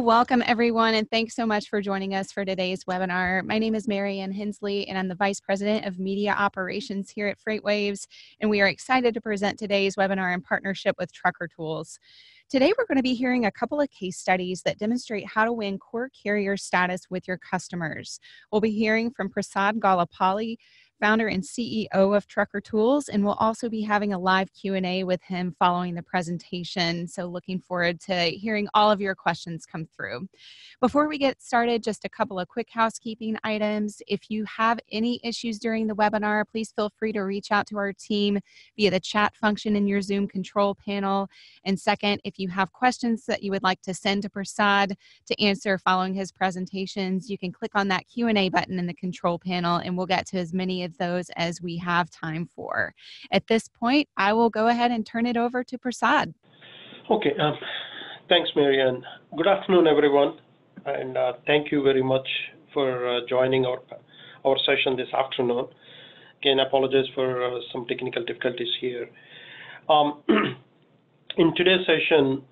welcome everyone, and thanks so much for joining us for today's webinar. My name is Mary Ann Hensley, and I'm the Vice President of Media Operations here at FreightWaves, and we are excited to present today's webinar in partnership with Trucker Tools. Today, we're going to be hearing a couple of case studies that demonstrate how to win core carrier status with your customers. We'll be hearing from Prasad Galapalli, founder and CEO of Trucker Tools, and we'll also be having a live Q&A with him following the presentation. So looking forward to hearing all of your questions come through. Before we get started, just a couple of quick housekeeping items. If you have any issues during the webinar, please feel free to reach out to our team via the chat function in your Zoom control panel. And second, if you have questions that you would like to send to Prasad to answer following his presentations, you can click on that Q&A button in the control panel, and we'll get to as many of those as we have time for. At this point, I will go ahead and turn it over to Prasad. Okay, thanks, Marianne. Good afternoon, everyone, and thank you very much for joining our session this afternoon. Again, I apologize for some technical difficulties here. In today's session,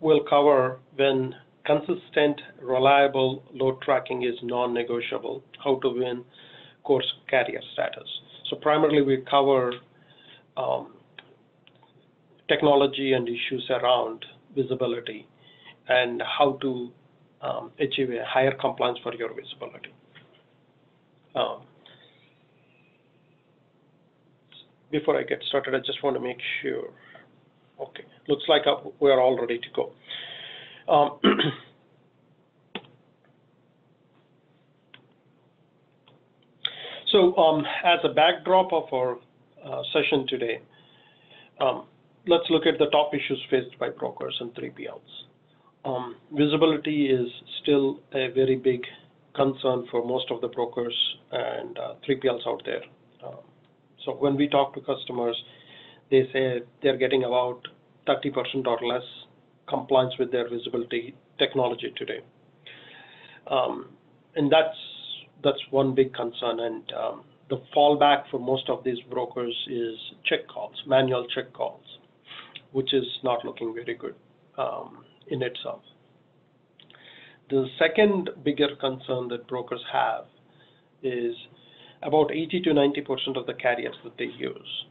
we'll cover when consistent, reliable load tracking is non-negotiable, how to win core carrier status. So primarily we cover technology and issues around visibility and how to achieve a higher compliance for your visibility. Before I get started, I just want to make sure. Okay, looks like we are all ready to go. So as a backdrop of our session today, let's look at the top issues faced by brokers and 3PLs. Visibility is still a very big concern for most of the brokers and 3PLs out there. So when we talk to customers, they say they're getting about 30% or less compliance with their visibility technology today. And that's one big concern, and the fallback for most of these brokers is check calls, manual check calls, which is not looking very good in itself. The second bigger concern that brokers have is about 80 to 90% of the carriers that they use,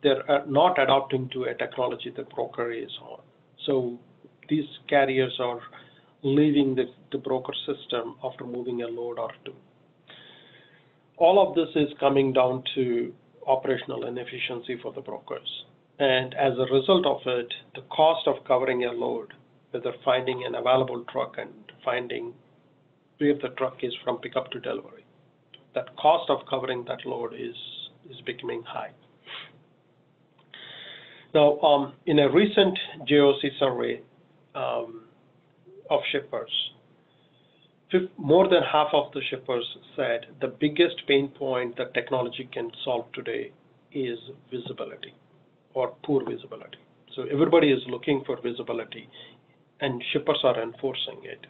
they're not adopting to a technology the broker is on. So these carriers are leaving the broker system after moving a load or two. All of this is coming down to operational inefficiency for the brokers. And as a result of it, the cost of covering a load, whether finding an available truck and finding where the truck is from pickup to delivery, that cost of covering that load is becoming high. Now, in a recent JOC survey of shippers, more than half of the shippers said the biggest pain point that technology can solve today is visibility or poor visibility. So everybody is looking for visibility, and shippers are enforcing it.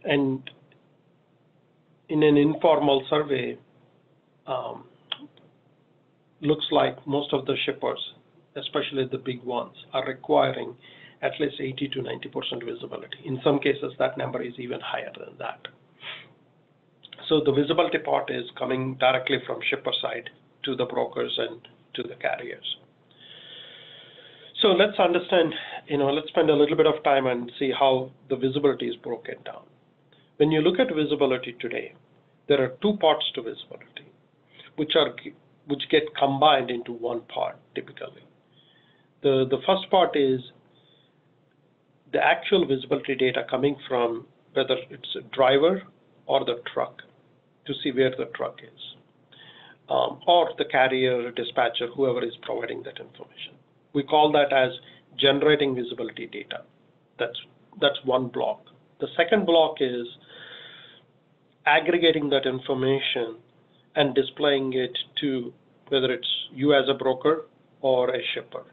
And in an informal survey, looks like most of the shippers, especially the big ones, are requiring at least 80 to 90% visibility. In some cases, that number is even higher than that. So the visibility part is coming directly from shipper side to the brokers and to the carriers. So let's understand, let's spend a little bit of time and see how the visibility is broken down. When you look at visibility today, there are two parts to visibility, which get combined into one part typically. The first part is the actual visibility data coming from whether it's a driver or the truck to see where the truck is, or the carrier, dispatcher, whoever is providing that information. We call that as generating visibility data. That's one block. The second block is aggregating that information and displaying it to whether it's you as a broker or a shipper.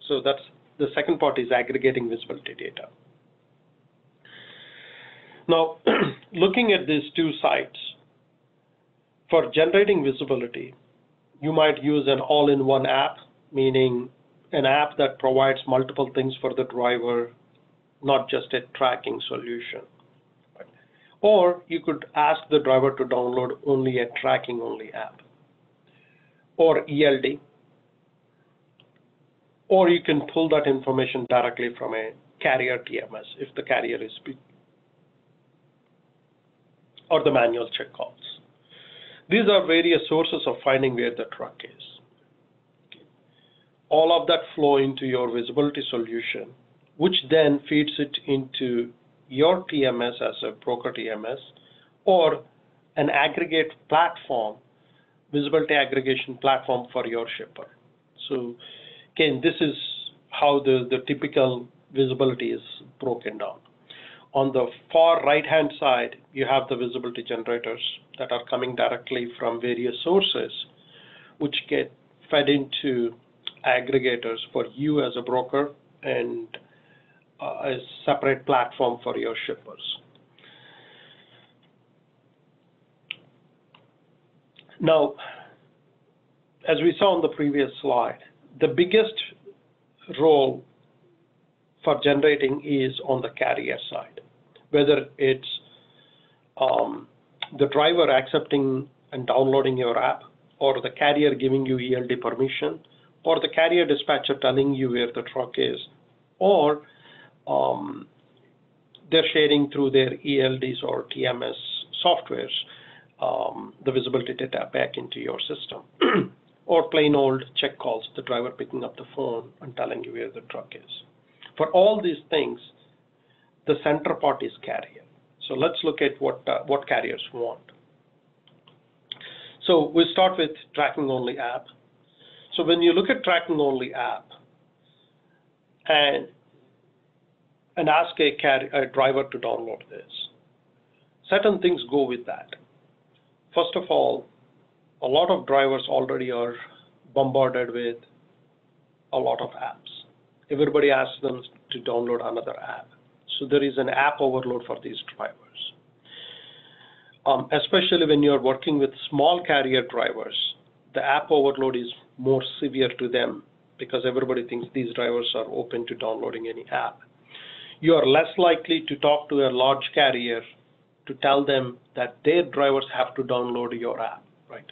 So that's the second part, is aggregating visibility data. Now, looking at these two sites, for generating visibility, you might use an all-in-one app, meaning an app that provides multiple things for the driver, not just a tracking solution. Or you could ask the driver to download only a tracking-only app, or ELD, or you can pull that information directly from a carrier TMS if the carrier is big, or the manual check calls. These are various sources of finding where the truck is. All of that flow into your visibility solution, which then feeds it into your TMS as a broker TMS, or an aggregate platform, visibility aggregation platform for your shipper. So again, this is how the typical visibility is broken down. On the far right-hand side, you have the visibility generators that are coming directly from various sources, which get fed into aggregators for you as a broker and a separate platform for your shippers. Now, as we saw on the previous slide, the biggest role for generating is on the carrier side, whether it's the driver accepting and downloading your app, or the carrier giving you ELD permission, or the carrier dispatcher telling you where the truck is, or they're sharing through their ELDs or TMS softwares the visibility data back into your system, or plain old check calls, the driver picking up the phone and telling you where the truck is. For all these things, the center part is carrier. So let's look at what carriers want. So we'll start with tracking only app. So when you look at tracking only app and ask a driver to download this, certain things go with that. First of all, a lot of drivers already are bombarded with a lot of apps. Everybody asks them to download another app. So there is an app overload for these drivers. Especially when you're working with small carrier drivers, the app overload is more severe to them because everybody thinks these drivers are open to downloading any app. You are less likely to talk to a large carrier to tell them that their drivers have to download your app, right?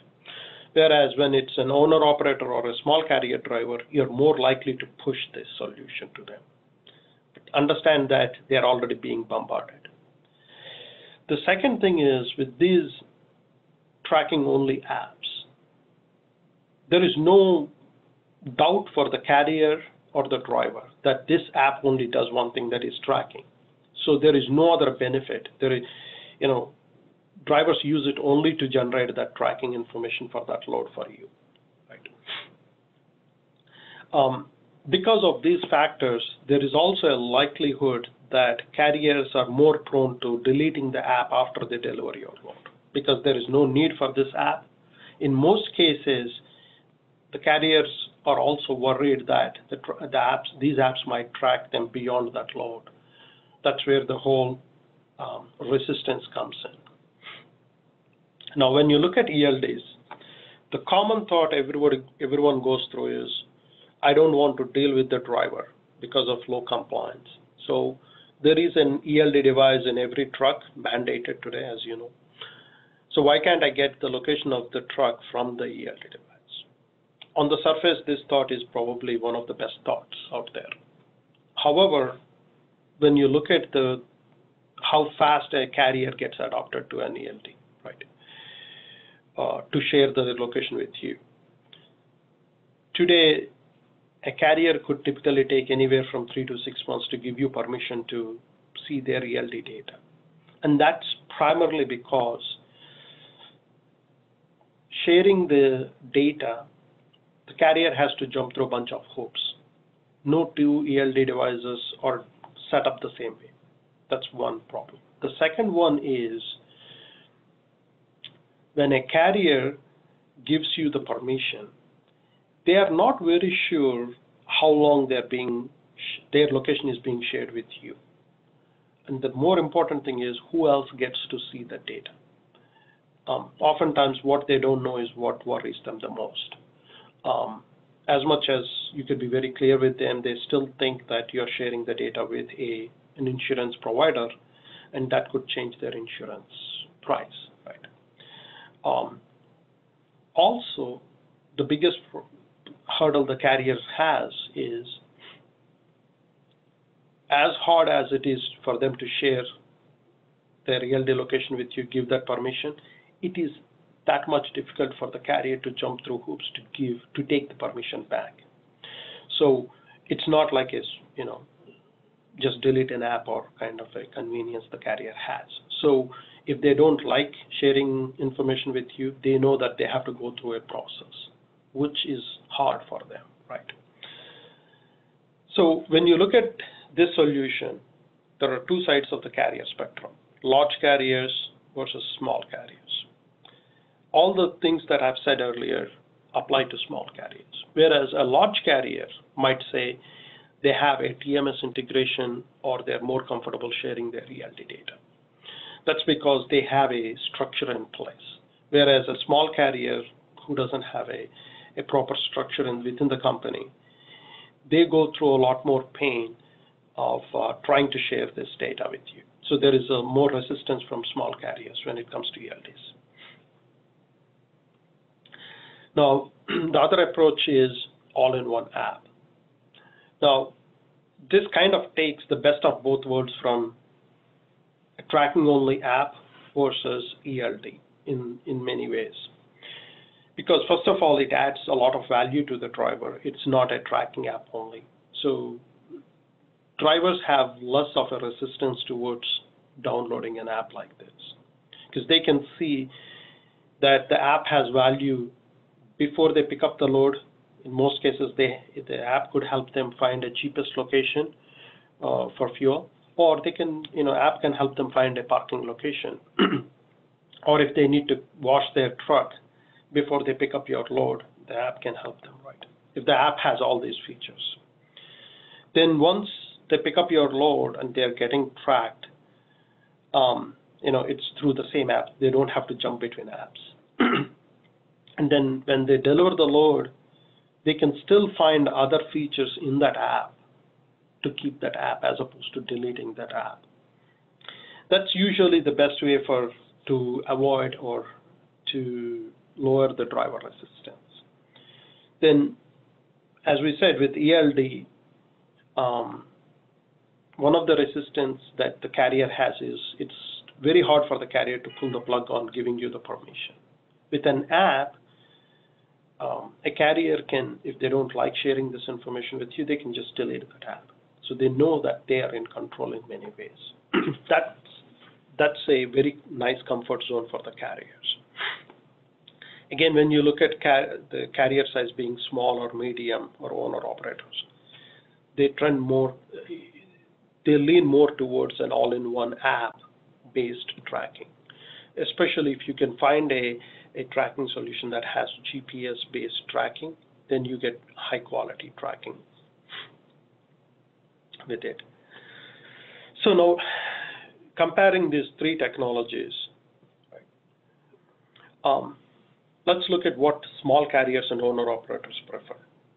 Whereas when it's an owner-operator or a small carrier driver, you're more likely to push this solution to them. But understand that they're already being bombarded. The second thing is, with these tracking-only apps, there is no doubt for the carrier or the driver that this app only does one thing, that is tracking. So there is no other benefit. There is, drivers use it only to generate that tracking information for that load for you, right? Because of these factors, there is also a likelihood that carriers are more prone to deleting the app after they deliver your load because there is no need for this app. In most cases, the carriers are also worried that these apps might track them beyond that load. That's where the whole resistance comes in. Now, when you look at ELDs, the common thought everyone goes through is, I don't want to deal with the driver because of low compliance. So there is an ELD device in every truck mandated today, as you know. So why can't I get the location of the truck from the ELD device? On the surface, this thought is probably one of the best thoughts out there. However, when you look at how fast a carrier gets adopted to an ELD, right, to share the location with you. Today, a carrier could typically take anywhere from 3 to 6 months to give you permission to see their ELD data. And that's primarily because sharing the data, the carrier has to jump through a bunch of hoops. No two ELD devices are set up the same way. That's one problem. The second one is when a carrier gives you the permission, they are not very sure how long their location is being shared with you. And the more important thing is who else gets to see the data. Oftentimes what they don't know is what worries them the most. As much as you could be very clear with them, they still think that you're sharing the data with an insurance provider and that could change their insurance price, right? Also, the biggest hurdle the carriers has is, as hard as it is for them to share their ELD location with you, give that permission, it is that much difficult for the carrier to jump through hoops to take the permission back. So it's not like just delete an app or kind of a convenience the carrier has. So if they don't like sharing information with you, they know that they have to go through a process, which is hard for them, right? So when you look at this solution, there are two sides of the carrier spectrum: large carriers versus small carriers. All the things that I've said earlier apply to small carriers, whereas a large carrier might say they have a TMS integration or they're more comfortable sharing their ELD data. That's because they have a structure in place, whereas a small carrier who doesn't have a proper structure within the company, they go through a lot more pain of trying to share this data with you. So there is more resistance from small carriers when it comes to ELDs. Now, the other approach is all-in-one app. Now, this kind of takes the best of both worlds from a tracking-only app versus ELD in many ways. Because first of all, it adds a lot of value to the driver. It's not a tracking app only. So drivers have less of a resistance towards downloading an app like this, because they can see that the app has value before they pick up the load. In most cases, the app could help them find a cheapest location for fuel, or they can, app can help them find a parking location. Or if they need to wash their truck before they pick up your load, the app can help them, right? If the app has all these features. Then once they pick up your load and they're getting tracked, it's through the same app. They don't have to jump between apps. And then when they deliver the load, they can still find other features in that app to keep that app as opposed to deleting that app. That's usually the best way to avoid or to lower the driver resistance. Then, as we said, with ELD, one of the resistance that the carrier has is it's very hard for the carrier to pull the plug on giving you the permission. With an app, a carrier can, if they don't like sharing this information with you, they can just delete that app. So they know that they are in control in many ways. That's a very nice comfort zone for the carriers. Again, when you look at the carrier size being small or medium or owner-operators, they lean more towards an all-in-one app-based tracking, especially if you can find a tracking solution that has GPS-based tracking, then you get high-quality tracking with it. So now, comparing these three technologies, right, let's look at what small carriers and owner-operators prefer.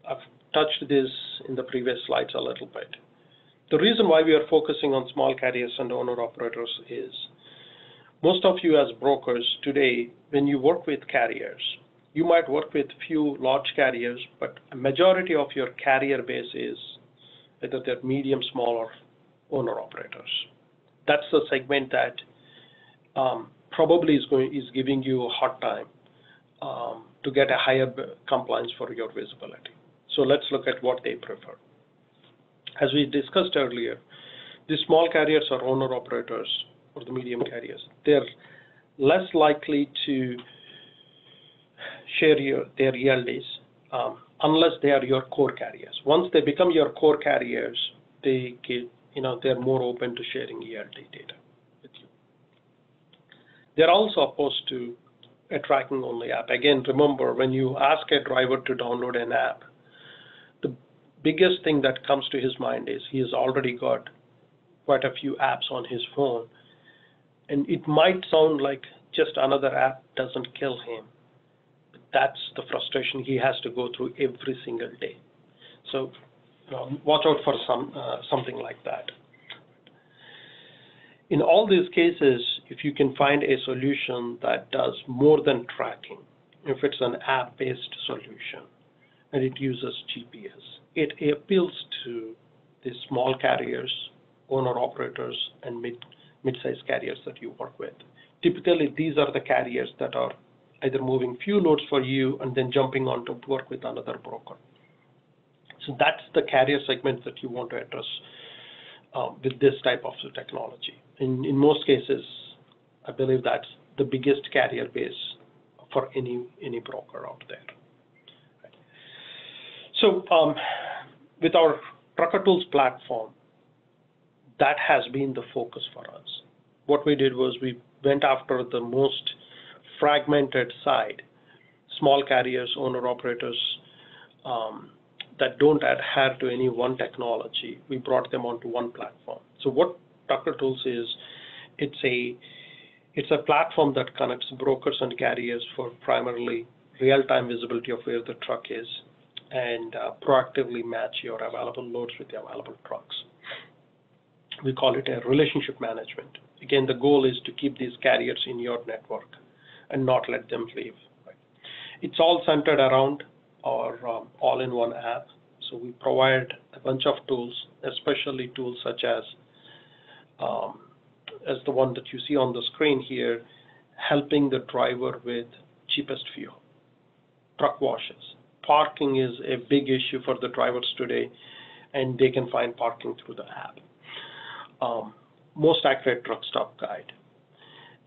I've touched this in the previous slides a little bit. The reason why we are focusing on small carriers and owner-operators is most of you as brokers today, when you work with carriers, you might work with few large carriers, but a majority of your carrier base is either they're medium, small, or owner-operators. That's the segment that probably is giving you a hard time to get a higher compliance for your visibility. So let's look at what they prefer. As we discussed earlier, the small carriers or owner-operators or the medium carriers, they're less likely to share their ELDs unless they are your core carriers. Once they become your core carriers, they're more open to sharing ELD data with you. They're also opposed to a tracking-only app. Again, remember, when you ask a driver to download an app, the biggest thing that comes to his mind is he has already got quite a few apps on his phone. And it might sound like just another app doesn't kill him. But that's the frustration he has to go through every single day. So watch out for something like that. In all these cases, if you can find a solution that does more than tracking, if it's an app-based solution and it uses GPS, it appeals to the small carriers, owner-operators, and mid-sized carriers that you work with. Typically, these are the carriers that are either moving few loads for you and then jumping on to work with another broker. So that's the carrier segment that you want to address with this type of technology. In most cases, I believe that's the biggest carrier base for any broker out there. Right. So with our Trucker Tools platform, that has been the focus for us. What we did was we went after the most fragmented side, small carriers, owner-operators that don't adhere to any one technology. We brought them onto one platform. So what Trucker Tools is, it's a platform that connects brokers and carriers for primarily real-time visibility of where the truck is and proactively match your available loads with the available trucks. We call it a relationship management. Again, the goal is to keep these carriers in your network and not let them leave. Right? It's all centered around our all-in-one app. So we provide a bunch of tools, especially tools such as the one that you see on the screen here, helping the driver with cheapest fuel, truck washes. Parking is a big issue for the drivers today, and they can find parking through the app. Most accurate truck stop guide,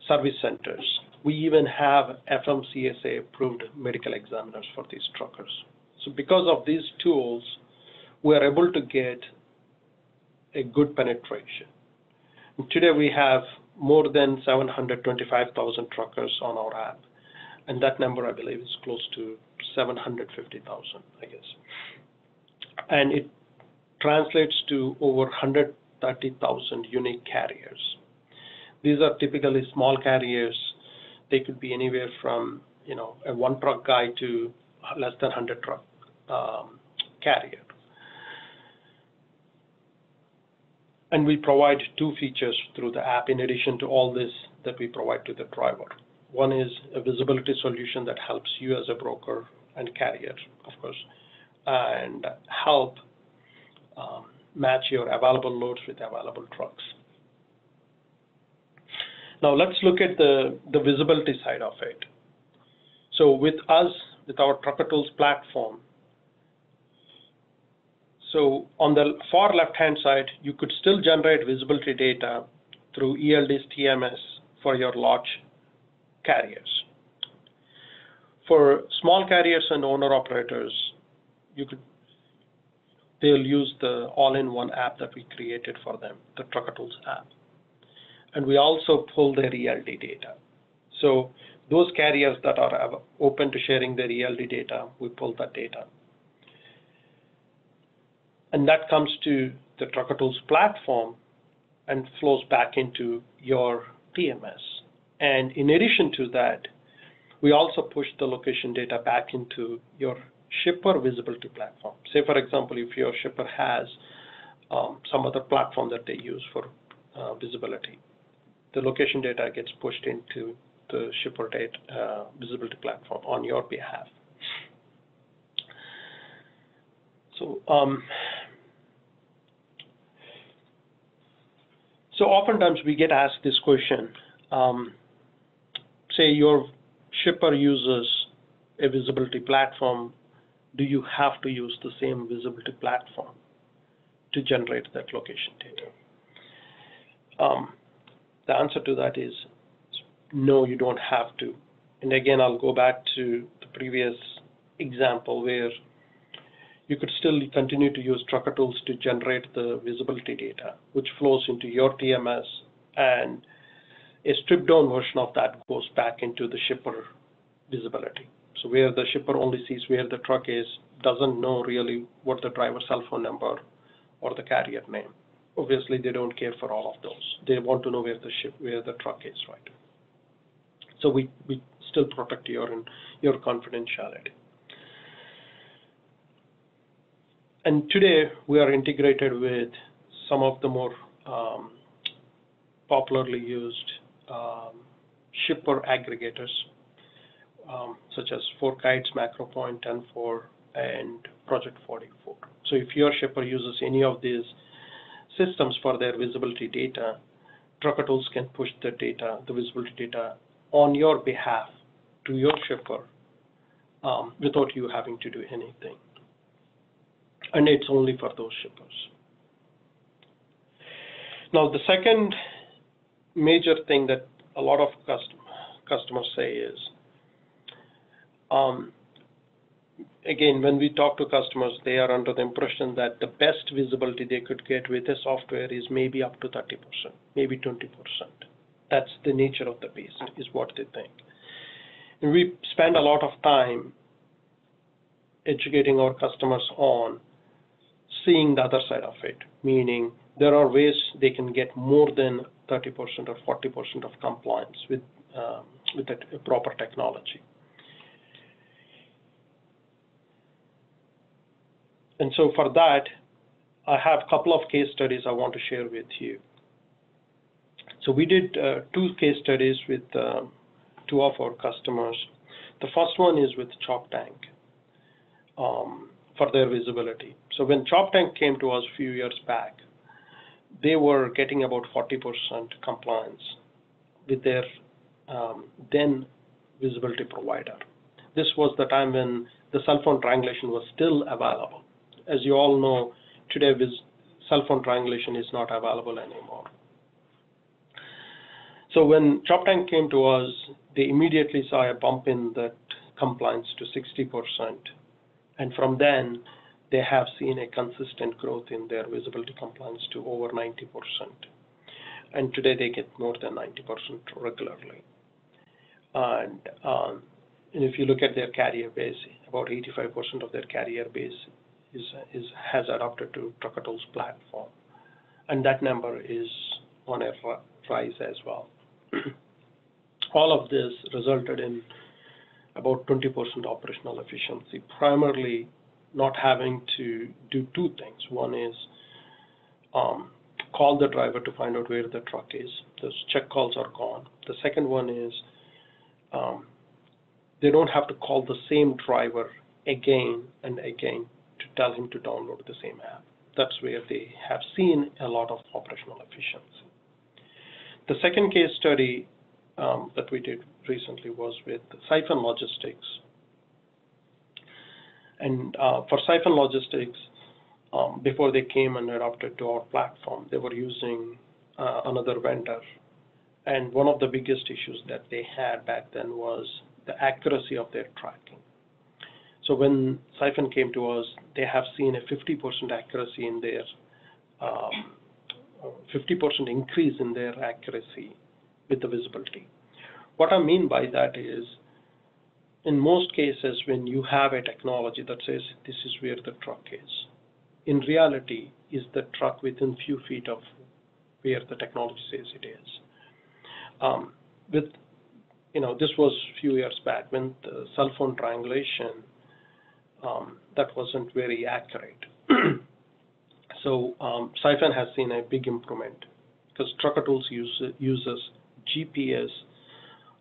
service centers. We even have FMCSA approved medical examiners for these truckers. So because of these tools, we are able to get a good penetration. And today we have more than 725,000 truckers on our app. And that number, I believe, is close to 750,000, I guess. And it translates to over 130,000 unique carriers. These are typically small carriers. They could be anywhere from, a one truck guy to less than 100 truck carrier. And we provide two features through the app in addition to all this that we provide to the driver. One is a visibility solution that helps you as a broker and carrier, of course, and help match your available loads with available trucks. Now let's look at the visibility side of it. So with us, with our Trucker Tools platform, so on the far left-hand side, you could still generate visibility data through ELD's TMS for your large carriers. For small carriers and owner-operators, they'll use the all-in-one app that we created for them, the Trucker Tools app. And we also pull their ELD data. So those carriers that are open to sharing their ELD data, we pull that data. And that comes to the Trucker Tools platform and flows back into your TMS. And in addition to that, we also push the location data back into your shipper visibility platform. Say, for example, if your shipper has some other platform that they use for visibility, the location data gets pushed into the shipper data visibility platform on your behalf. So, so oftentimes we get asked this question. Say your shipper uses a visibility platform. Do you have to use the same visibility platform to generate that location data? The answer to that is no, you don't have to. And again, I'll go back to the previous example where you could still continue to use Trucker Tools to generate the visibility data, which flows into your TMS, and a stripped down version of that goes back into the shipper visibility. So where the shipper only sees where the truck is, doesn't know really what the driver's cell phone number or the carrier name. Obviously, they don't care for all of those. They want to know where the truck is, right? So we still protect your confidentiality. And today we are integrated with some of the more popularly used shipper aggregators, such as 4Kites, MacroPoint, 10-4, and Project 44. So if your shipper uses any of these systems for their visibility data, Trucker Tools can push the data, the visibility data, on your behalf to your shipper without you having to do anything. And it's only for those shippers. Now, the second major thing that a lot of customers say is, again, when we talk to customers, they are under the impression that the best visibility they could get with the software is maybe up to 30%, maybe 20%. That's the nature of the beast, is what they think. And we spend a lot of time educating our customers on seeing the other side of it, meaning there are ways they can get more than 30% or 40% of compliance with the proper technology. And so for that, I have a couple of case studies I want to share with you. So we did 2 case studies with 2 of our customers. The first one is with ChopTank for their visibility. So when ChopTank came to us a few years back, they were getting about 40% compliance with their then visibility provider. This was the time when the cell phone triangulation was still available. As you all know, today cell phone triangulation is not available anymore. So when ChopTank came to us, they immediately saw a bump in that compliance to 60%. And from then, they have seen a consistent growth in their visibility compliance to over 90%. And today, they get more than 90% regularly. And if you look at their carrier base, about 85% of their carrier base has adopted to Trucker Tools platform. And that number is on a rise as well. All of this resulted in about 20% operational efficiency, primarily not having to do 2 things. One is call the driver to find out where the truck is. Those check calls are gone. The second one is they don't have to call the same driver again and again to tell him to download the same app. That's where they have seen a lot of operational efficiency. The second case study that we did recently was with Siphon Logistics. And for Siphon Logistics, before they came and adopted to our platform, they were using another vendor. And one of the biggest issues that they had back then was the accuracy of their tracking. So when Siphon came to us, they have seen a 50% accuracy in their 50% increase in their accuracy with the visibility. What I mean by that is, in most cases, when you have a technology that says this is where the truck is, in reality, is the truck within few feet of where the technology says it is. This was a few years back when the cell phone triangulation that wasn't very accurate. So Siphon has seen a big improvement because Trucker Tools uses GPS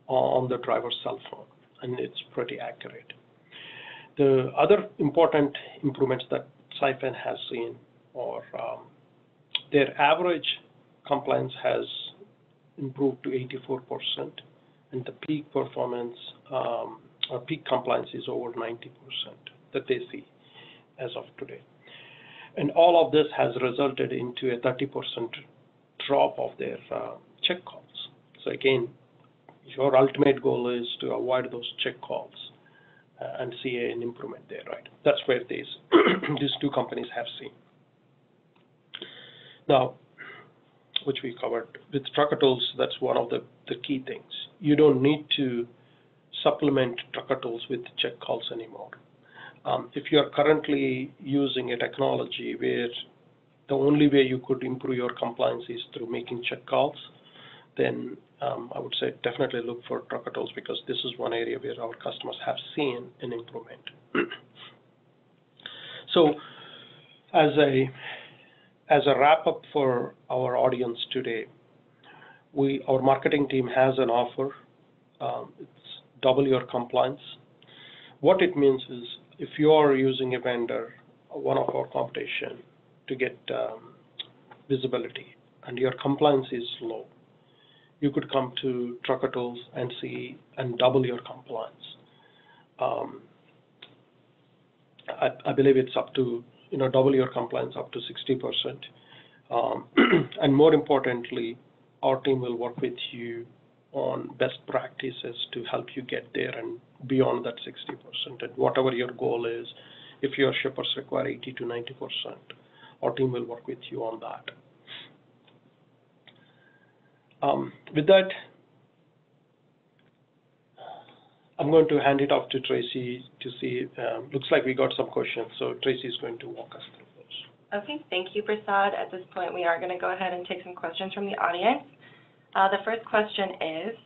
on the driver's cell phone, and it's pretty accurate. The other important improvements that Siphon has seen are their average compliance has improved to 84%, and the peak performance or peak compliance is over 90% that they see as of today. And all of this has resulted into a 30% drop of their check calls. So again, your ultimate goal is to avoid those check calls and see an improvement there, right? That's where these 2 companies have seen. Now, which we covered with Trucker Tools, that's one of the key things. You don't need to supplement Trucker Tools with check calls anymore. If you're currently using a technology where the only way you could improve your compliance is through making check calls, then I would say definitely look for Trucker Tools, because this is one area where our customers have seen an improvement. So as a wrap up for our audience today, our marketing team has an offer. It's double your compliance. What it means is if you are using a vendor, one of our competition, to get visibility and your compliance is low, you could come to Trucker Tools and see and double your compliance. I believe it's up to, double your compliance up to 60%. And more importantly, our team will work with you on best practices to help you get there and beyond that 60%. And whatever your goal is, if your shippers require 80 to 90%, our team will work with you on that. With that, I'm going to hand it off to Tracy to see. Looks like we got some questions, so Tracy is going to walk us through those. Okay, thank you, Prasad. At this point, we are going to go ahead and take some questions from the audience. The first question is,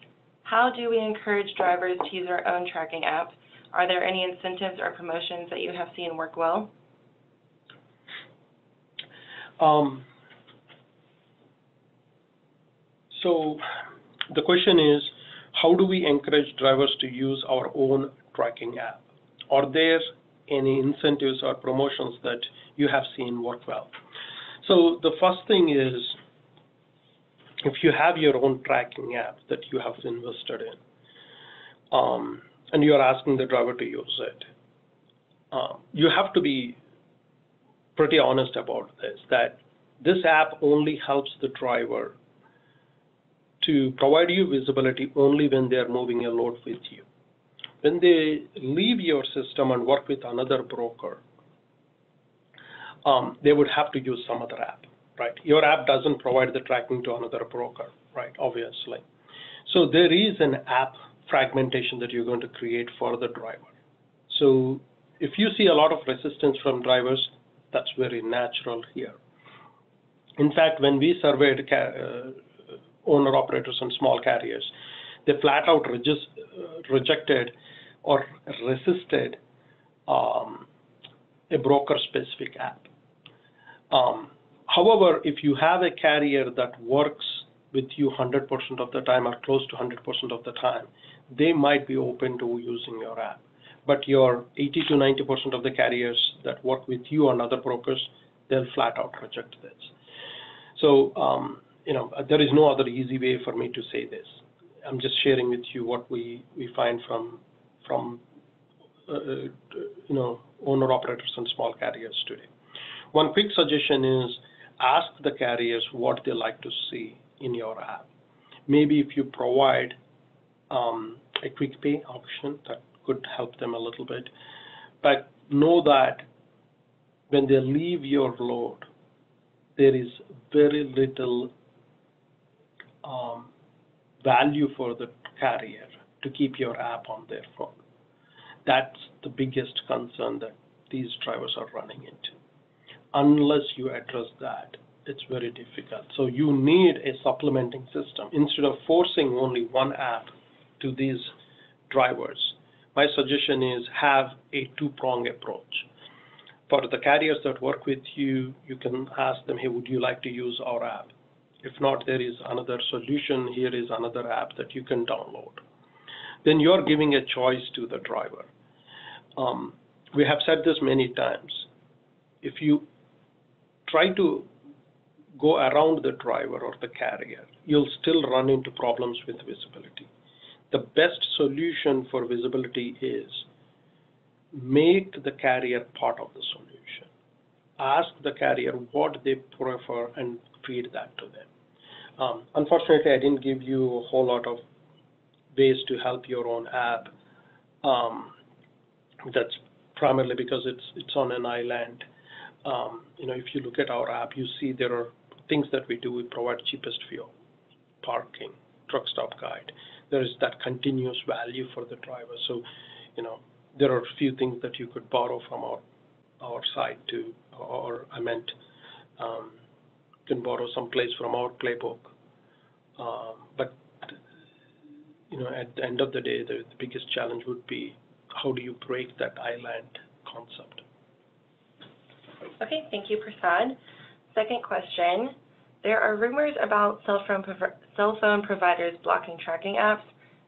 how do we encourage drivers to use our own tracking app? Are there any incentives or promotions that you have seen work well? So the question is, how do we encourage drivers to use our own tracking app? Are there any incentives or promotions that you have seen work well? So the first thing is, if you have your own tracking app that you have invested in, and you are asking the driver to use it, you have to be pretty honest about this, that this app only helps the driver to provide you visibility only when they are moving a load with you. When they leave your system and work with another broker, they would have to use some other app, right? Your app doesn't provide the tracking to another broker, right, obviously. So there is an app fragmentation that you're going to create for the driver. So if you see a lot of resistance from drivers, that's very natural here. In fact, when we surveyed owner-operators and small carriers, they flat out rejected or resisted a broker-specific app. However, if you have a carrier that works with you 100% of the time or close to 100% of the time, they might be open to using your app. But your 80 to 90% of the carriers that work with you and other brokers, they'll flat out reject this. So, there is no other easy way for me to say this. I'm just sharing with you what we find from owner-operators and small carriers today. One quick suggestion is ask the carriers what they like to see in your app. Maybe if you provide a quick pay option, that could help them a little bit. But know that when they leave your load, there is very little value for the carrier to keep your app on their phone. That's the biggest concern that these drivers are running into. Unless you address that, it's very difficult. So you need a supplementing system. Instead of forcing only one app to these drivers, my suggestion is have a two-pronged approach. For the carriers that work with you, you can ask them, hey, would you like to use our app? If not, there is another solution. Here is another app that you can download. Then you're giving a choice to the driver. We have said this many times. If you try to go around the driver or the carrier, you'll still run into problems with visibility. The best solution for visibility is make the carrier part of the solution. Ask the carrier what they prefer and feed that to them. Unfortunately, I didn't give you a whole lot of ways to help your own app. That's primarily because it's on an island. If you look at our app, you see there are things that we do. We provide cheapest fuel, parking, truck stop guide. There is that continuous value for the driver. So, there are a few things that you could borrow from our site too, or you can borrow some place from our playbook. But at the end of the day, the biggest challenge would be how do you break that island concept? Okay, thank you, Prasad. Second question. There are rumors about cell cell phone providers blocking tracking apps.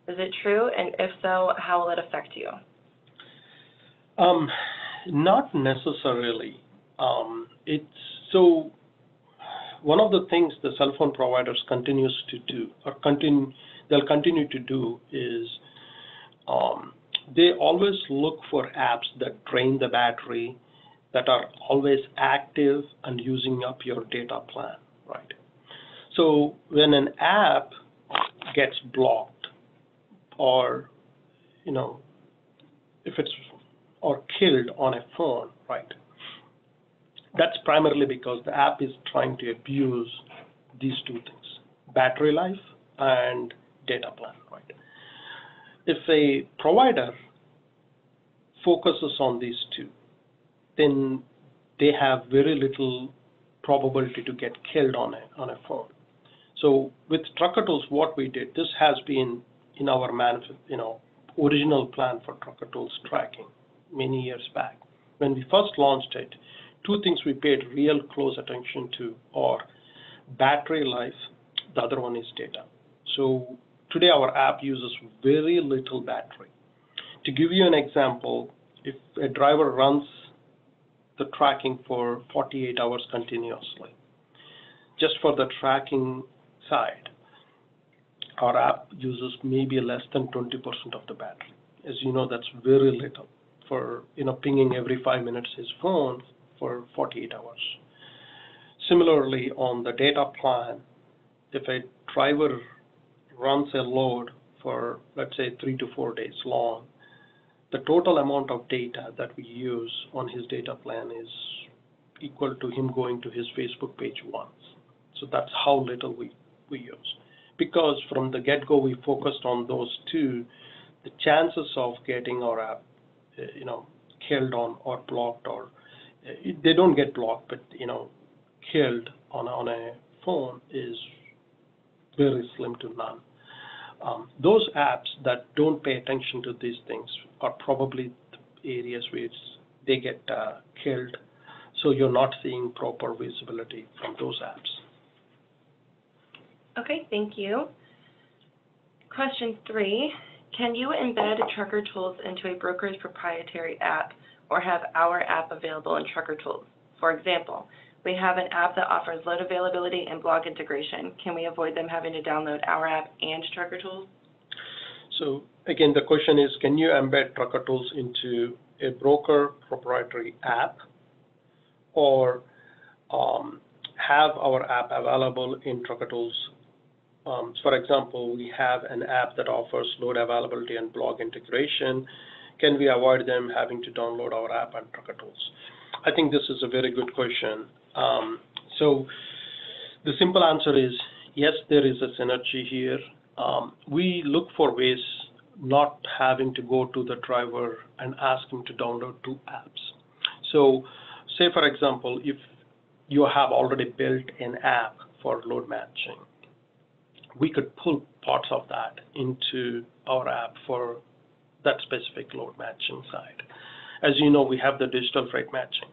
Is it true? And if so, how will it affect you? Not necessarily. It's so one of the things the cell phone providers continues to do, or they'll continue to do, is they always look for apps that drain the battery, that are always active and using up your data plan, right? So when an app gets blocked, or if it's or killed on a phone, right? That's primarily because the app is trying to abuse these two things: battery life and data plan, right? If a provider focuses on these two, then they have very little probability to get killed on a phone. So with Trucker Tools, what we did, this has been in our original plan for Trucker Tools tracking many years back. When we first launched it, two things we paid real close attention to are battery life. The other one is data. So today our app uses very little battery. To give you an example, if a driver runs the tracking for 48 hours continuously, just for the tracking side, our app uses maybe less than 20% of the battery. As you know, that's very little for pinging every 5 minutes his phone for 48 hours. Similarly, on the data plan, if a driver runs a load for, let's say, 3 to 4 days long, the total amount of data that we use on his data plan is equal to him going to his Facebook page once. So that's how little we use. Because from the get-go we focused on those two, the chances of getting our app killed on or blocked, or they don't get blocked, but killed on a phone is very slim to none. Those apps that don't pay attention to these things are probably the areas where they get killed, so you're not seeing proper visibility from those apps. Okay, thank you. Question 3, can you embed Trucker Tools into a broker's proprietary app or have our app available in Trucker Tools? For example, we have an app that offers load availability and blog integration. Can we avoid them having to download our app and Trucker Tools? So again, the question is, can you embed Trucker Tools into a broker proprietary app, or have our app available in Trucker Tools? For example, we have an app that offers load availability and blog integration. Can we avoid them having to download our app and Trucker Tools? I think this is a very good question. So the simple answer is yes, there is a synergy here. We look for ways not having to go to the driver and ask him to download two apps. So say, for example, if you have already built an app for load matching, we could pull parts of that into our app for that specific load matching side. As you know, we have the digital freight matching.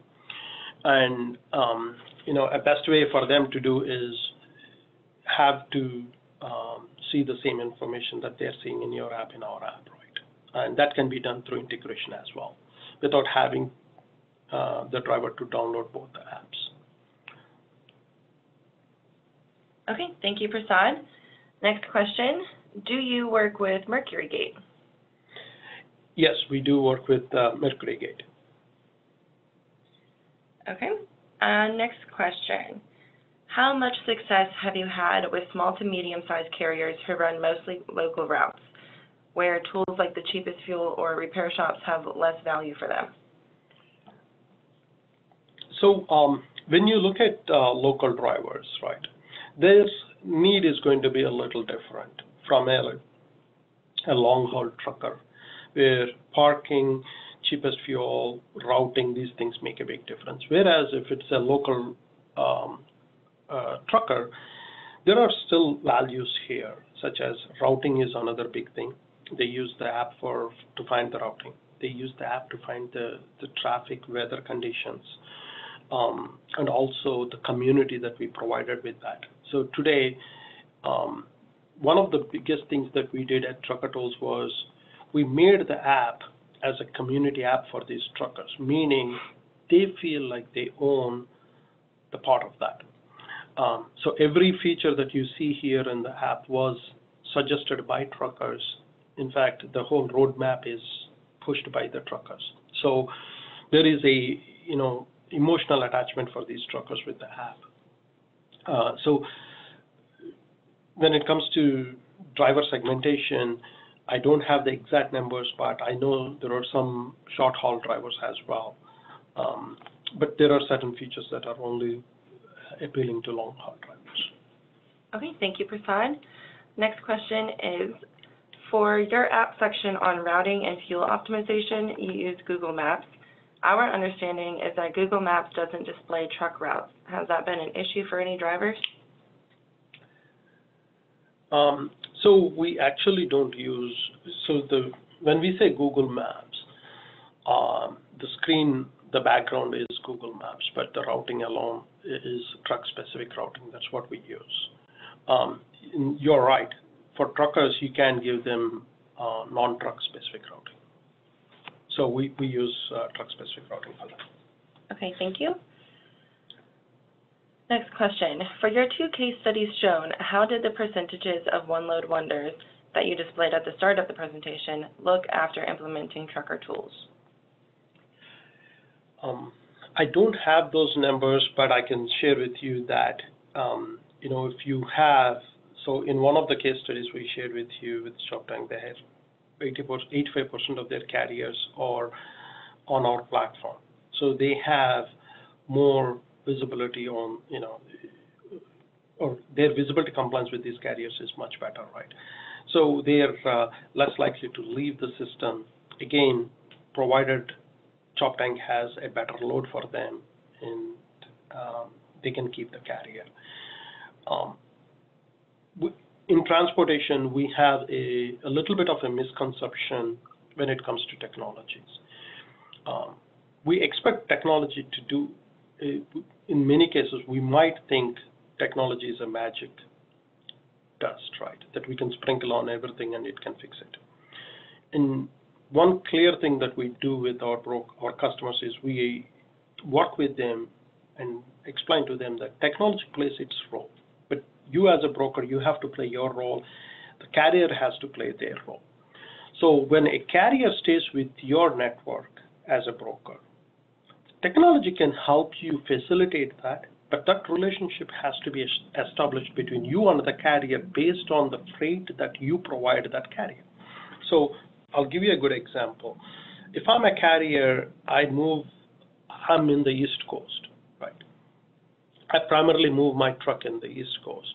And a best way for them to do is have to see the same information that they're seeing in your app in our app, right? And that can be done through integration as well, without having the driver to download both the apps. Okay, thank you, Prasad. Next question, do you work with MercuryGate? Yes, we do work with MercuryGate. Okay, next question. How much success have you had with small to medium-sized carriers who run mostly local routes, where tools like the cheapest fuel or repair shops have less value for them? So when you look at local drivers, right, their need is going to be a little different from a long-haul trucker, where parking, cheapest fuel, routing, these things make a big difference. Whereas if it's a local trucker, there are still values here, such as routing is another big thing. They use the app to find the routing. They use the app to find the traffic, weather conditions, and also the community that we provided with that. So today, one of the biggest things that we did at Trucker Tools was we made the app as a community app for these truckers, meaning they feel like they own the part of that. So every feature that you see here in the app was suggested by truckers. In fact, the whole roadmap is pushed by the truckers. So there is a emotional attachment for these truckers with the app. So when it comes to driver segmentation, I don't have the exact numbers, but I know there are some short haul drivers as well. But there are certain features that are only appealing to long haul drivers. Okay, thank you, Prasad. Next question is, for your app section on routing and fuel optimization, you use Google Maps. Our understanding is that Google Maps doesn't display truck routes. Has that been an issue for any drivers? So we actually don't use, when we say Google Maps, the screen, the background is Google Maps, but the routing alone is truck-specific routing. That's what we use. You're right. For truckers, you can give them non-truck specific routing. So we use truck-specific routing for that. Okay, thank you. Next question. For your 2 case studies shown, how did the percentages of one-load wonders that you displayed at the start of the presentation look after implementing Trucker Tools? I don't have those numbers, but I can share with you that, if you have, so in one of the case studies we shared with you with ShopTank, they have 85% of their carriers are on our platform. So they have more visibility on, or their visibility compliance with these carriers is much better, right? So they are less likely to leave the system, again, provided ShopTank has a better load for them and they can keep the carrier. In transportation, we have a little bit of a misconception when it comes to technologies. We expect technology to do, in many cases, we might think technology is a magic dust, right? That we can sprinkle on everything and it can fix it. And one clear thing that we do with our customers is we work with them and explain to them that technology plays its role. But you as a broker, you have to play your role. The carrier has to play their role. So when a carrier stays with your network as a broker, technology can help you facilitate that, but that relationship has to be established between you and the carrier based on the freight that you provide that carrier. So I'll give you a good example. If I'm a carrier, I'm in the East Coast, right? I primarily move my truck in the East Coast,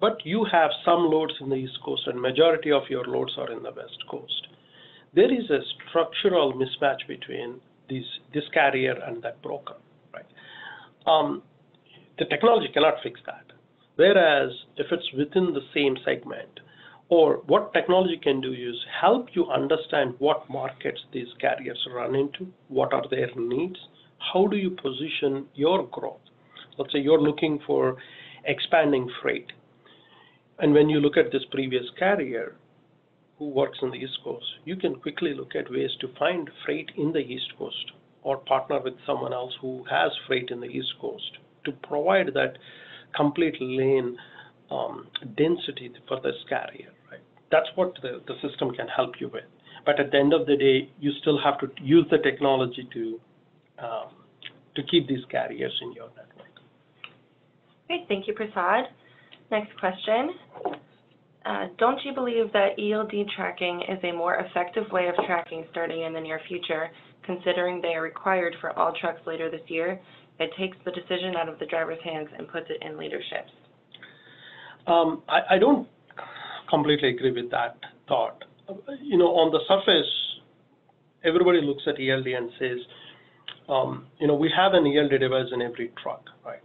but you have some loads in the East Coast and majority of your loads are in the West Coast. There is a structural mismatch between this carrier and that broker, right? The technology cannot fix that. Whereas if it's within the same segment, or what technology can do is help you understand what markets these carriers run into, what are their needs, how do you position your growth. Let's say you're looking for expanding freight. And when you look at this previous carrier who works on the East Coast, you can quickly look at ways to find freight in the East Coast or partner with someone else who has freight in the East Coast to provide that complete lane density for this carrier, right? That's what the system can help you with. But at the end of the day, you still have to use the technology to keep these carriers in your network. Great, thank you, Prasad. Next question. Don't you believe that ELD tracking is a more effective way of tracking starting in the near future, considering they are required for all trucks later this year? It takes the decision out of the driver's hands and puts it in leadership's. I don't completely agree with that thought. On the surface, everybody looks at ELD and says, we have an ELD device in every truck, right?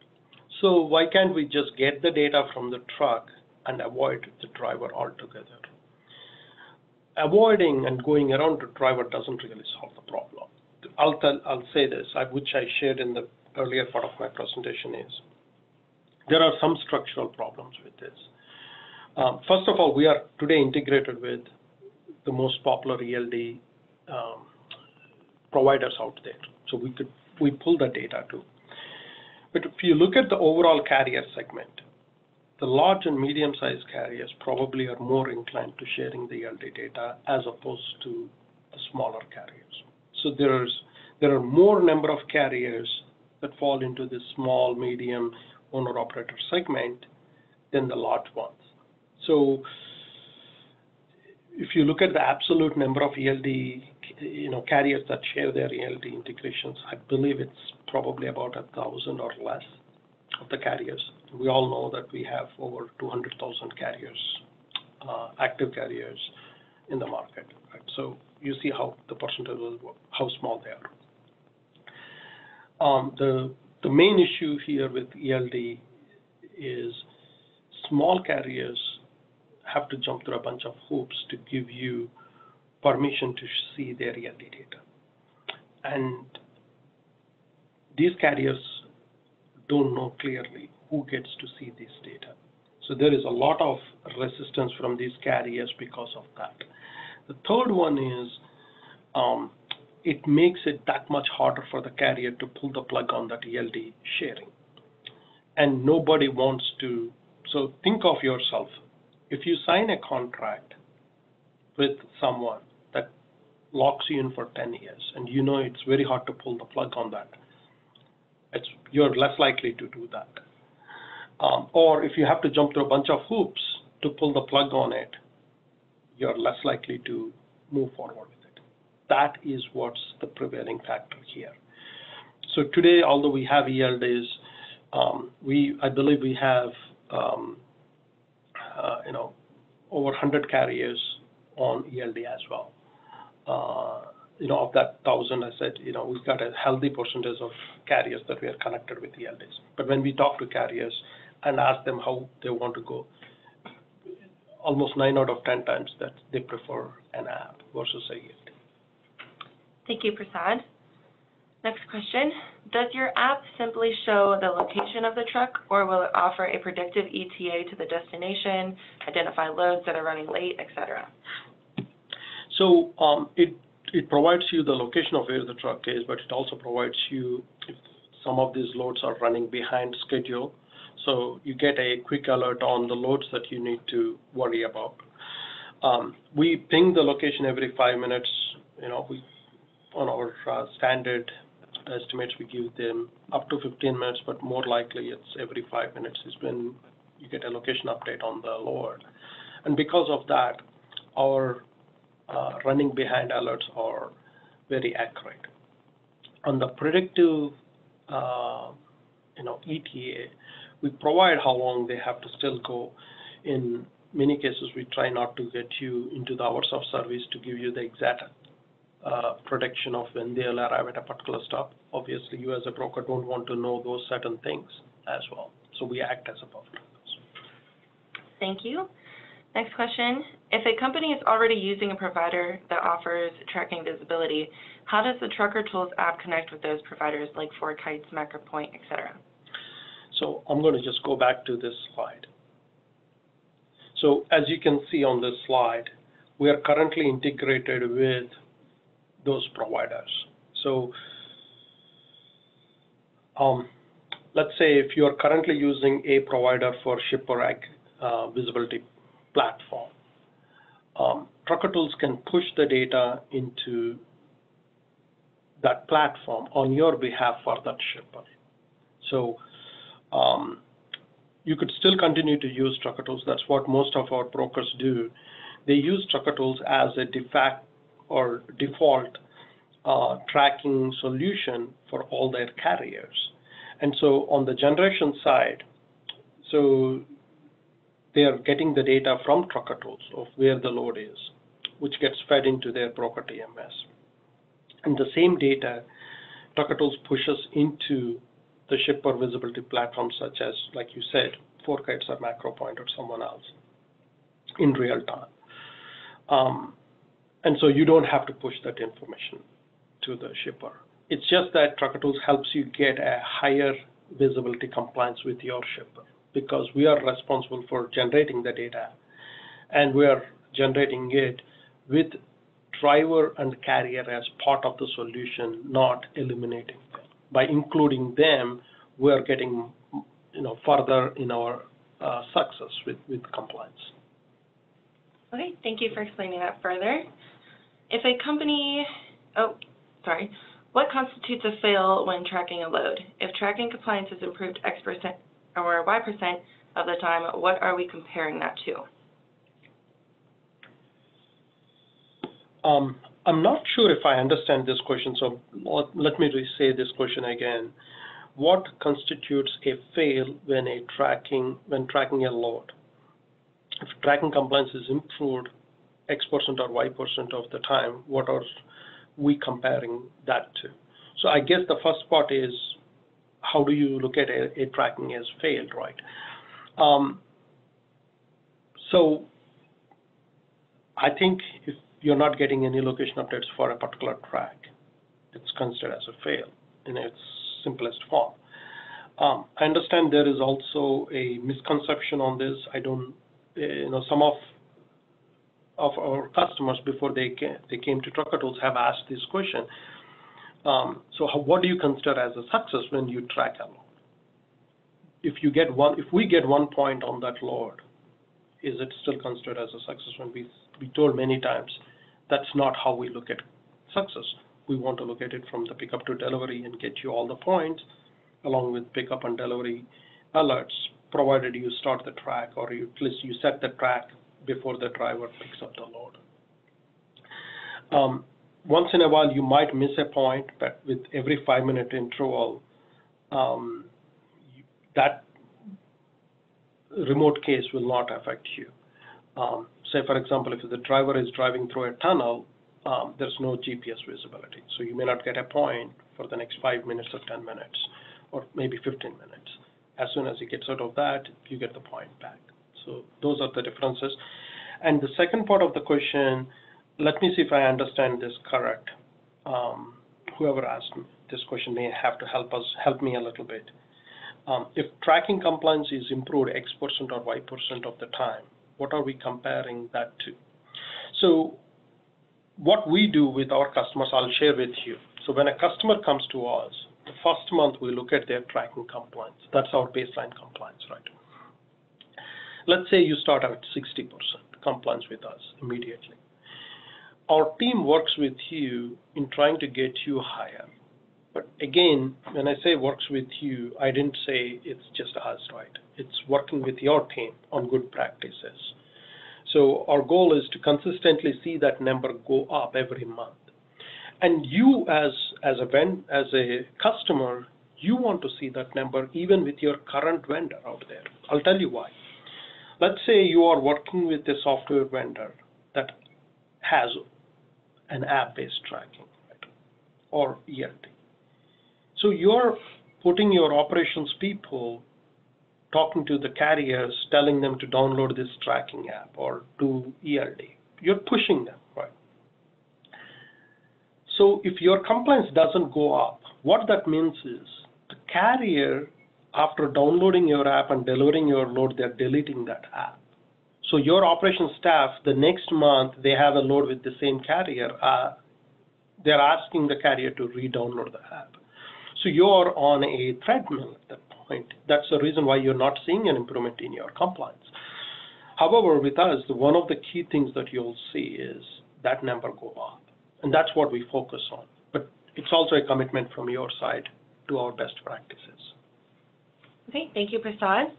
So why can't we just get the data from the truck and avoid the driver altogether? Avoiding and going around the driver doesn't really solve the problem. I'll say this, which I shared in the earlier part of my presentation, is there are some structural problems with this. First of all, we are today integrated with the most popular ELD providers out there. So we pull the data too. But if you look at the overall carrier segment, the large and medium-sized carriers probably are more inclined to sharing the ELD data as opposed to the smaller carriers. So there are more number of carriers that fall into this small, medium owner-operator segment than the large ones. So if you look at the absolute number of ELD carriers that share their ELD integrations, I believe it's probably about 1,000 or less of the carriers. We all know that we have over 200,000 carriers, active carriers in the market. Right? So you see how the percentage, how small they are. The main issue here with ELD is small carriers have to jump through a bunch of hoops to give you permission to see their ELD data. And these carriers don't know clearly who gets to see this data. So there is a lot of resistance from these carriers because of that. The third one is it makes it that much harder for the carrier to pull the plug on that ELD sharing. And nobody wants to, so think of yourself. If you sign a contract with someone that locks you in for 10 years, and you know it's very hard to pull the plug on that, you're less likely to do that. Or if you have to jump through a bunch of hoops to pull the plug on it, you're less likely to move forward with it. That is what's the prevailing factor here. So today, although we have ELDs, I believe we have over 100 carriers on ELD as well. Of that 1,000, I said, we've got a healthy percentage of carriers that we are connected with ELDs. But when we talk to carriers and ask them how they want to go, almost 9 out of 10 times that they prefer an app versus a ELD. Thank you, Prasad. Next question. Does your app simply show the location of the truck, or will it offer a predictive ETA to the destination, identify loads that are running late, etc.? So it provides you the location of where the truck is, but it also provides you if some of these loads are running behind schedule. So you get a quick alert on the loads that you need to worry about. We ping the location every 5 minutes. On our standard estimates, we give them up to 15 minutes, but more likely it's every 5 minutes is when you get a location update on the load. And because of that, our running behind alerts are very accurate. On the predictive ETA, we provide how long they have to still go. In many cases, we try not to get you into the hours of service to give you the exact prediction of when they'll arrive at a particular stop. Obviously, you as a broker don't want to know those certain things as well. So we act as a buffer. Thank you. Next question. If a company is already using a provider that offers tracking visibility, how does the Trucker Tools app connect with those providers like FourKites, MacroPoint, etc.? So I'm going to just go back to this slide. So as you can see on this slide, we are currently integrated with those providers. So let's say if you are currently using a provider for shipper visibility platform, Trucker Tools can push the data into that platform on your behalf for that shipper. So you could still continue to use Trucker Tools. That's what most of our brokers do. They use Trucker Tools as a default tracking solution for all their carriers. And so on the generation side, so they are getting the data from Trucker Tools of where the load is, which gets fed into their broker TMS. And the same data, Trucker Tools pushes into the shipper visibility platforms such as, like you said, FourKites or MacroPoint or someone else in real time. And so you don't have to push that information to the shipper. It's just that Trucker Tools helps you get a higher visibility compliance with your shipper because we are responsible for generating the data and we are generating it with driver and carrier as part of the solution, not eliminating them. By including them, we are getting further in our success with compliance. Okay, thank you for explaining that further. If a company, what constitutes a fail when tracking a load? If tracking compliance is improved X% or Y% of the time, what are we comparing that to? I'm not sure if I understand this question, so let me say this question again. What constitutes a fail when tracking a load? If tracking compliance is improved X% or Y% of the time, what are we comparing that to? So I guess the first part is, how do you look at a tracking as failed, right? So I think if you're not getting any location updates for a particular track, it's considered as a fail in its simplest form. I understand there is also a misconception on this. I don't, some of our customers, before they came to Trucker Tools, have asked this question. So what do you consider as a success when you track a load? If we get 1 point on that load, is it still considered as a success? When we told many times, that's not how we look at success. We want to look at it from the pickup to delivery and get you all the points, along with pickup and delivery alerts, provided you start the track or at least you set the track before the driver picks up the load. Once in a while, you might miss a point, but with every 5-minute interval, that remote case will not affect you. Say, for example, if the driver is driving through a tunnel, there's no GPS visibility. So you may not get a point for the next 5 minutes or 10 minutes, or maybe 15 minutes. As soon as he gets out of that, you get the point back. So those are the differences. And the second part of the question, let me see if I understand this correct. Whoever asked me this question may have to help me a little bit. If tracking compliance is improved X% or Y% of the time, what are we comparing that to? So what we do with our customers, I'll share with you. So when a customer comes to us, the first month we look at their tracking compliance. That's our baseline compliance, right? Let's say you start at 60% compliance with us immediately. Our team works with you in trying to get you higher. But again, when I say works with you, I didn't say it's just us, right? It's working with your team on good practices. So our goal is to consistently see that number go up every month. And you as a customer, you want to see that number even with your current vendor out there. I'll tell you why. Let's say you are working with a software vendor that has an app-based tracking, right? Or ELT. So you're putting your operations people talking to the carriers, telling them to download this tracking app or do ELD. You're pushing them, right? So if your compliance doesn't go up, what that means is the carrier, after downloading your app and delivering your load, they're deleting that app. So your operations staff, the next month, they have a load with the same carrier. They're asking the carrier to re-download the app. So you're on a treadmill at that point. That's the reason why you're not seeing an improvement in your compliance. However, with us, one of the key things that you'll see is that number go up. And that's what we focus on. But it's also a commitment from your side to our best practices. Okay, thank you, Prasad.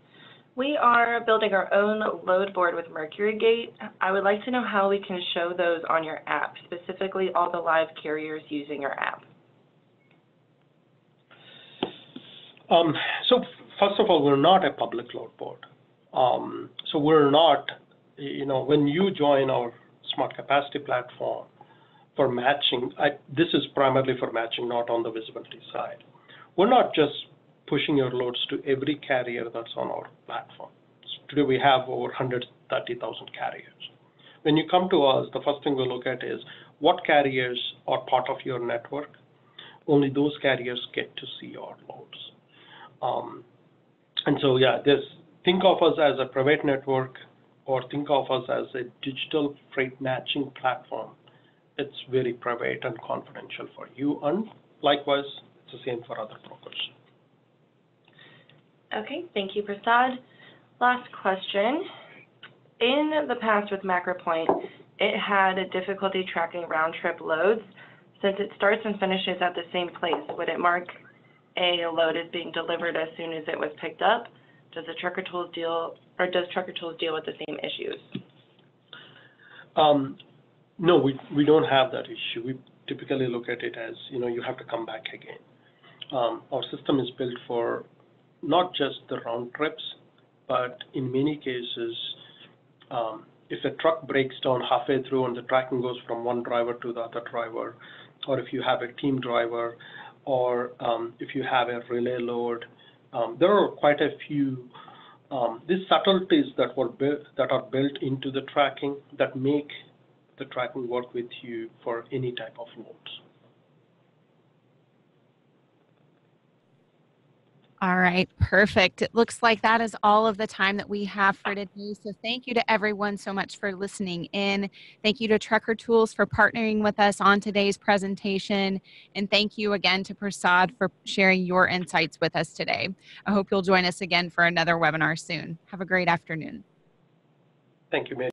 We are building our own load board with MercuryGate. I would like to know how we can show those on your app, specifically all the live carriers using your app. So first of all, we're not a public load board. So we're not, when you join our smart capacity platform for matching, this is primarily for matching, not on the visibility side. We're not just pushing your loads to every carrier that's on our platform. Today we have over 130,000 carriers. When you come to us, the first thing we look at is what carriers are part of your network. Only those carriers get to see your loads. And so, yeah, think of us as a private network or think of us as a digital freight matching platform. It's very private and confidential for you, and likewise, it's the same for other brokers. Okay, thank you, Prasad. Last question. In the past with MacroPoint, it had a difficulty tracking round-trip loads. Since it starts and finishes at the same place, would it mark a load as being delivered as soon as it was picked up? Does Trucker Tools deal with the same issues? No, we don't have that issue. We typically look at it as, you have to come back again. Our system is built for not just the round trips, but in many cases, if a truck breaks down halfway through and the tracking goes from one driver to the other driver, or if you have a team driver, or if you have a relay load, there are quite a few these subtleties that are built into the tracking that make the tracking work with you for any type of loads. All right, perfect. It looks like that is all of the time that we have for today. So thank you to everyone so much for listening in. Thank you to Trucker Tools for partnering with us on today's presentation. And thank you again to Prasad for sharing your insights with us today. I hope you'll join us again for another webinar soon. Have a great afternoon. Thank you, Mary.